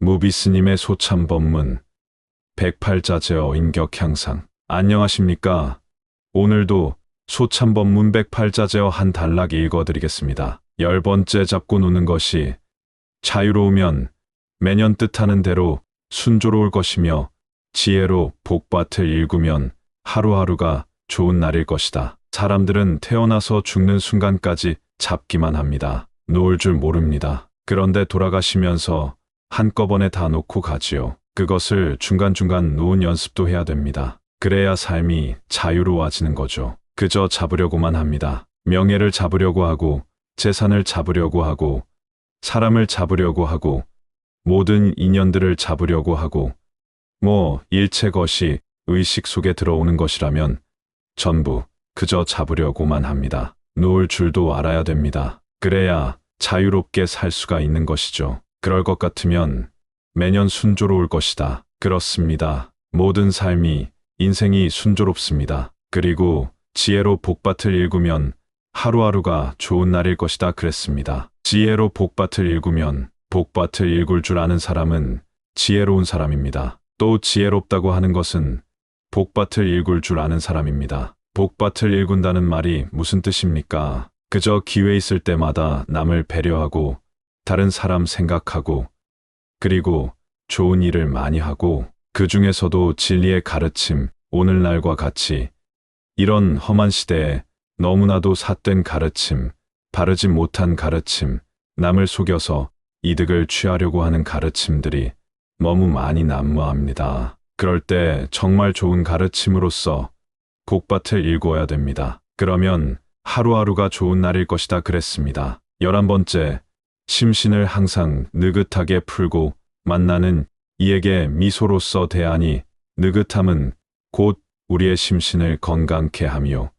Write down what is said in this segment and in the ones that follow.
무비스님의 소참법문 108자제어 인격향상. 안녕하십니까. 오늘도 소참법문 108자제어 한 단락 읽어드리겠습니다. 10번째 잡고 노는 것이 자유로우면 매년 뜻하는 대로 순조로울 것이며 지혜로 복밭을 일구면 하루하루가 좋은 날일 것이다. 사람들은 태어나서 죽는 순간까지 잡기만 합니다. 놓을 줄 모릅니다. 그런데 돌아가시면서 한꺼번에 다 놓고 가지요. 그것을 중간중간 놓은 연습도 해야 됩니다. 그래야 삶이 자유로워지는 거죠. 그저 잡으려고만 합니다. 명예를 잡으려고 하고, 재산을 잡으려고 하고, 사람을 잡으려고 하고, 모든 인연들을 잡으려고 하고, 일체 것이 의식 속에 들어오는 것이라면 전부 그저 잡으려고만 합니다. 놓을 줄도 알아야 됩니다. 그래야 자유롭게 살 수가 있는 것이죠. 그럴 것 같으면 매년 순조로울 것이다. 그렇습니다. 모든 삶이, 인생이 순조롭습니다. 그리고 지혜로 복밭을 일구면 하루하루가 좋은 날일 것이다 그랬습니다. 지혜로 복밭을 일구면 복밭을 일굴 줄 아는 사람은 지혜로운 사람입니다. 또 지혜롭다고 하는 것은 복밭을 일굴 줄 아는 사람입니다. 복밭을 일군다는 말이 무슨 뜻입니까? 그저 기회 있을 때마다 남을 배려하고 다른 사람 생각하고 그리고 좋은 일을 많이 하고 그 중에서도 진리의 가르침, 오늘날과 같이 이런 험한 시대에 너무나도 삿된 가르침, 바르지 못한 가르침, 남을 속여서 이득을 취하려고 하는 가르침들이 너무 많이 난무합니다. 그럴 때 정말 좋은 가르침으로써 복밭을 일궈야 됩니다. 그러면 하루하루가 좋은 날일 것이다 그랬습니다. 11번째, 심신을 항상 느긋하게 풀고 만나는 이에게 미소로써 대하니 느긋함은 곧 우리의 심신을 건강케 하며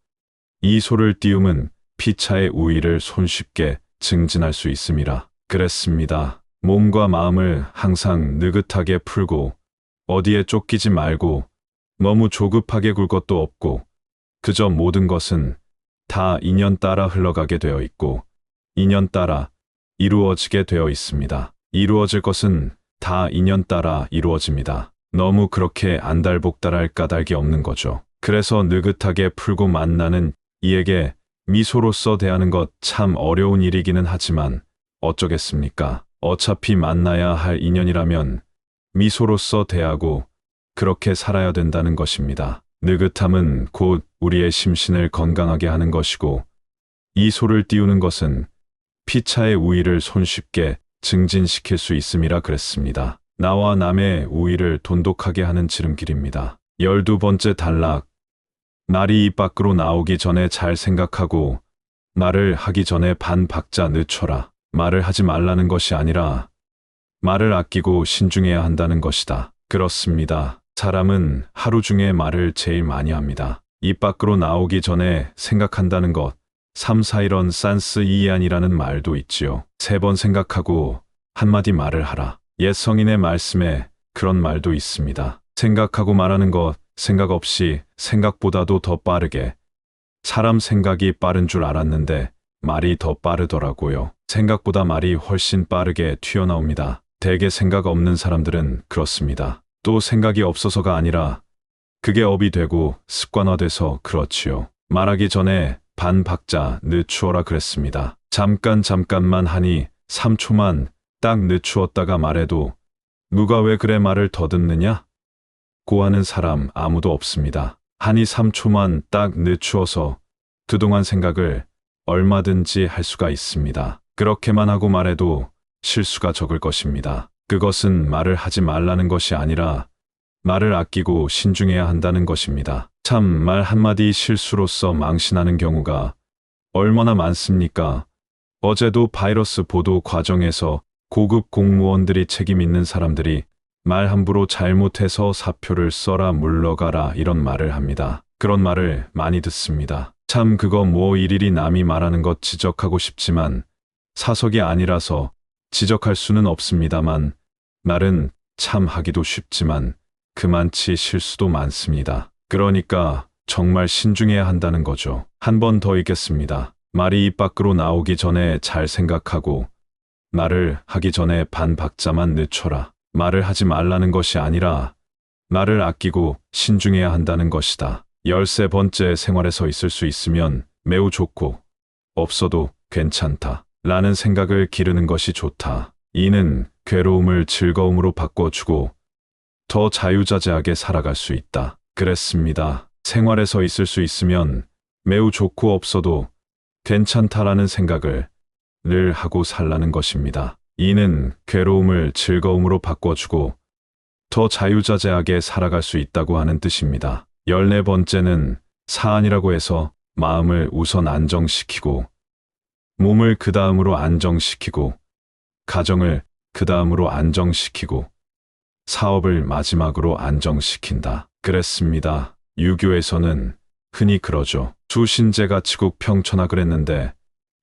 이 소를 띄움은 피차의 우위를 손쉽게 증진할 수 있음이라 그랬습니다. 몸과 마음을 항상 느긋하게 풀고 어디에 쫓기지 말고 너무 조급하게 굴 것도 없고 그저 모든 것은 다 인연 따라 흘러가게 되어 있고 인연 따라 이루어지게 되어 있습니다. 이루어질 것은 다 인연 따라 이루어집니다. 너무 그렇게 안달복달할 까닭이 없는 거죠. 그래서 느긋하게 풀고 만나는 이에게 미소로써 대하는 것 참 어려운 일이기는 하지만 어쩌겠습니까? 어차피 만나야 할 인연이라면 미소로써 대하고 그렇게 살아야 된다는 것입니다. 느긋함은 곧 우리의 심신을 건강하게 하는 것이고 이 소를 띄우는 것은 피차의 우위를 손쉽게 증진시킬 수 있음이라 그랬습니다. 나와 남의 우위를 돈독하게 하는 지름길입니다. 12번째 단락. 말이 입 밖으로 나오기 전에 잘 생각하고 말을 하기 전에 반 박자 늦춰라. 말을 하지 말라는 것이 아니라 말을 아끼고 신중해야 한다는 것이다. 그렇습니다. 사람은 하루 중에 말을 제일 많이 합니다. 입 밖으로 나오기 전에 생각한다는 것, 3, 4 이런 산스 이안이라는 말도 있지요. 3번 생각하고 한마디 말을 하라. 옛 성인의 말씀에 그런 말도 있습니다. 생각하고 말하는 것, 생각 없이 생각보다도 더 빠르게. 사람 생각이 빠른 줄 알았는데 말이 더 빠르더라고요. 생각보다 말이 훨씬 빠르게 튀어나옵니다. 대개 생각 없는 사람들은 그렇습니다. 또 생각이 없어서가 아니라 그게 업이 되고 습관화돼서 그렇지요. 말하기 전에 반 박자 늦추어라 그랬습니다. 잠깐만 하니 3초만 딱 늦추었다가 말해도 누가 왜 그래 말을 더듬느냐? 고 하는 사람 아무도 없습니다. 하니 3초만 딱 늦추어서 그동안 생각을 얼마든지 할 수가 있습니다. 그렇게만 하고 말해도 실수가 적을 것입니다. 그것은 말을 하지 말라는 것이 아니라 말을 아끼고 신중해야 한다는 것입니다. 참 말 한마디 실수로서 망신하는 경우가 얼마나 많습니까? 어제도 바이러스 보도 과정에서 고급 공무원들이 책임 있는 사람들이 말 함부로 잘못해서 사표를 써라 물러가라 이런 말을 합니다. 그런 말을 많이 듣습니다. 참 그거 일일이 남이 말하는 것 지적하고 싶지만 사석이 아니라서 지적할 수는 없습니다만 말은 참 하기도 쉽지만 그만치 실수도 많습니다. 그러니까 정말 신중해야 한다는 거죠. 한 번 더 읽겠습니다. 말이 입 밖으로 나오기 전에 잘 생각하고 말을 하기 전에 반 박자만 늦춰라. 말을 하지 말라는 것이 아니라 말을 아끼고 신중해야 한다는 것이다. 13번째, 생활에서 있을 수 있으면 매우 좋고 없어도 괜찮다 라는 생각을 기르는 것이 좋다. 이는 괴로움을 즐거움으로 바꿔주고 더 자유자재하게 살아갈 수 있다. 그랬습니다. 생활에서 있을 수 있으면 매우 좋고 없어도 괜찮다라는 생각을 늘 하고 살라는 것입니다. 이는 괴로움을 즐거움으로 바꿔주고 더 자유자재하게 살아갈 수 있다고 하는 뜻입니다. 14번째는 사안이라고 해서 마음을 우선 안정시키고 몸을 그 다음으로 안정시키고 가정을 그 다음으로 안정시키고 사업을 마지막으로 안정시킨다. 그랬습니다. 유교에서는 흔히 그러죠. 수신제가 치국 평천하 그랬는데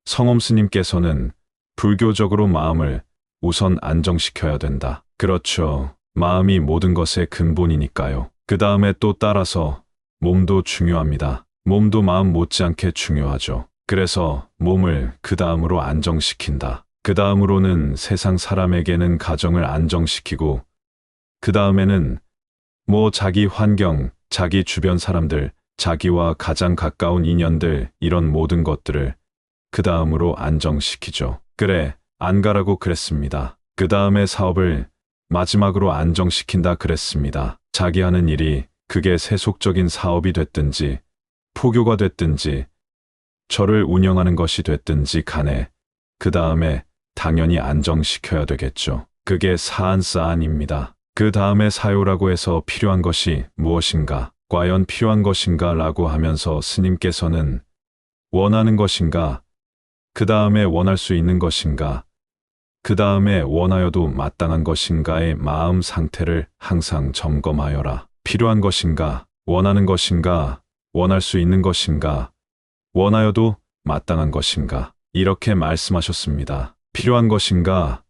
성엄 스님께서는 불교적으로 마음을 우선 안정시켜야 된다. 그렇죠. 마음이 모든 것의 근본이니까요. 그 다음에 또 따라서 몸도 중요합니다. 몸도 마음 못지않게 중요하죠. 그래서 몸을 그 다음으로 안정시킨다. 그 다음으로는 세상 사람에게는 가정을 안정시키고 그 다음에는 자기 환경, 자기 주변 사람들, 자기와 가장 가까운 인연들 이런 모든 것들을 그 다음으로 안정시키죠. 그래, 안 가라고 그랬습니다. 그 다음에 사업을 마지막으로 안정시킨다 그랬습니다. 자기 하는 일이 그게 세속적인 사업이 됐든지 포교가 됐든지 절을 운영하는 것이 됐든지 간에 그 다음에 당연히 안정시켜야 되겠죠. 그게 사안사안입니다. 그 다음에 사요라고 해서 필요한 것이 무엇인가, 과연 필요한 것인가 라고 하면서 스님께서는 원하는 것인가, 그 다음에 원할 수 있는 것인가, 그 다음에 원하여도 마땅한 것인가의 마음 상태를 항상 점검하여라. 필요한 것인가, 원하는 것인가, 원할 수 있는 것인가, 원하여도 마땅한 것인가, 이렇게 말씀하셨습니다. 필요한 것인가,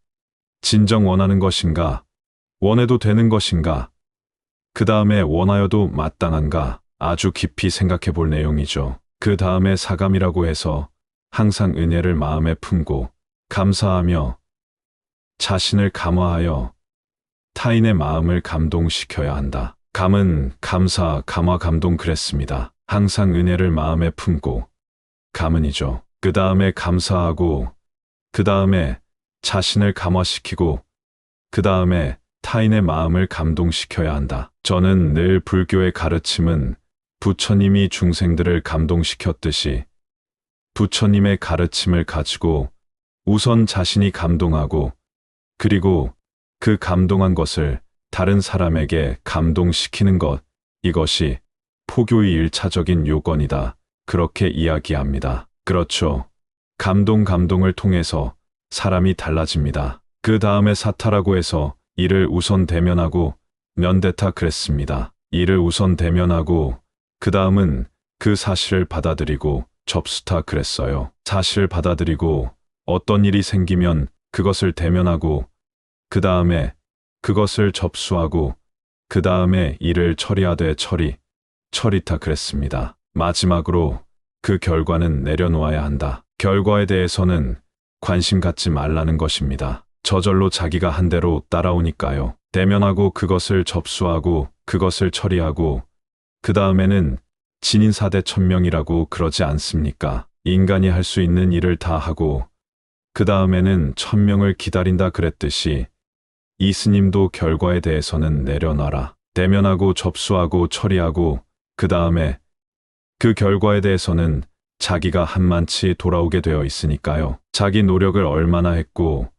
진정 원하는 것인가, 원해도 되는 것인가, 그 다음에 원하여도 마땅한가, 아주 깊이 생각해 볼 내용이죠. 그 다음에 사감이라고 해서 항상 은혜를 마음에 품고 감사하며 자신을 감화하여 타인의 마음을 감동시켜야 한다. 감은 감사, 감화, 감동 그랬습니다. 항상 은혜를 마음에 품고 감은이죠. 그 다음에 감사하고 그 다음에 자신을 감화시키고 그 다음에 타인의 마음을 감동시켜야 한다. 저는 늘 불교의 가르침은 부처님이 중생들을 감동시켰듯이 부처님의 가르침을 가지고 우선 자신이 감동하고 그리고 그 감동한 것을 다른 사람에게 감동시키는 것, 이것이 포교의 1차적인 요건이다. 그렇게 이야기합니다. 그렇죠. 감동을 통해서 사람이 달라집니다. 그 다음에 사타라고 해서 이를 우선 대면하고 면대타 그랬습니다. 이를 우선 대면하고 그 다음은 그 사실을 받아들이고 접수타 그랬어요. 사실을 받아들이고 어떤 일이 생기면 그것을 대면하고 그 다음에 그것을 접수하고 그 다음에 일을 처리하되 처리타 그랬습니다. 마지막으로 그 결과는 내려놓아야 한다. 결과에 대해서는 관심 갖지 말라는 것입니다. 저절로 자기가 한 대로 따라오니까요. 대면하고 그것을 접수하고 그것을 처리하고 그 다음에는 진인사대 천명이라고 그러지 않습니까? 인간이 할 수 있는 일을 다 하고 그 다음에는 천명을 기다린다 그랬듯이 이 스님도 결과에 대해서는 내려놔라. 대면하고 접수하고 처리하고 그 다음에 그 결과에 대해서는 자기가 한만치 돌아오게 되어 있으니까요. 자기 노력을 얼마나 했고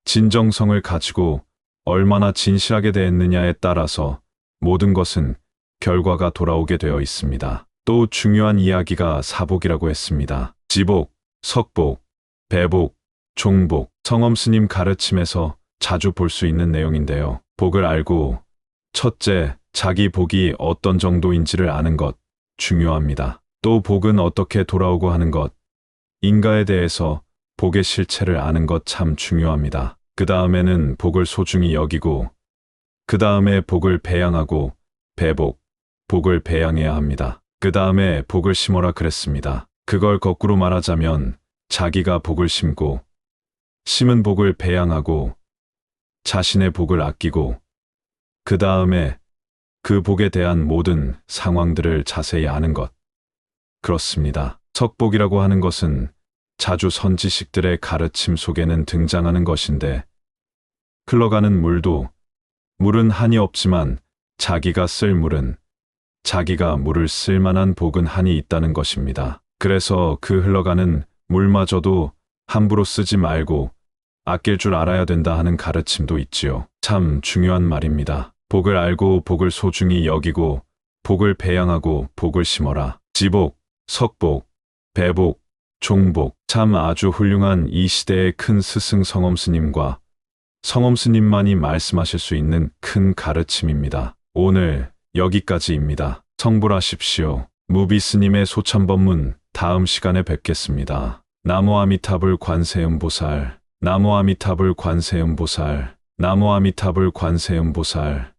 진정성을 가지고 얼마나 진실하게 대했느냐에 따라서 모든 것은 결과가 돌아오게 되어 있습니다. 또 중요한 이야기가 사복이라고 했습니다. 지복, 석복, 배복, 종복, 성엄 스님 가르침에서 자주 볼 수 있는 내용인데요. 복을 알고 첫째, 자기 복이 어떤 정도인지를 아는 것 중요합니다. 또 복은 어떻게 돌아오고 하는 것, 인가에 대해서 복의 실체를 아는 것 참 중요합니다. 그 다음에는 복을 소중히 여기고 그 다음에 복을 배양하고 배복, 복을 배양해야 합니다. 그 다음에 복을 심어라 그랬습니다. 그걸 거꾸로 말하자면 자기가 복을 심고 심은 복을 배양하고 자신의 복을 아끼고 그 다음에 그 복에 대한 모든 상황들을 자세히 아는 것. 그렇습니다. 석복이라고 하는 것은 자주 선지식들의 가르침 속에는 등장하는 것인데 흘러가는 물은 한이 없지만 자기가 쓸 물은 자기가 물을 쓸 만한 복은 한이 있다는 것입니다. 그래서 그 흘러가는 물마저도 함부로 쓰지 말고 아낄 줄 알아야 된다 하는 가르침도 있지요. 참 중요한 말입니다. 복을 알고 복을 소중히 여기고 복을 배양하고 복을 심어라. 지복, 석복, 배복, 종복. 참 아주 훌륭한 이 시대의 큰 스승 성엄스님과 성엄스님만이 말씀하실 수 있는 큰 가르침입니다. 오늘 여기까지입니다. 성불하십시오. 무비스님의 소참법문 다음 시간에 뵙겠습니다. 나무 아미타불 관세음보살, 나무 아미타불 관세음보살, 나무 아미타불 관세음보살.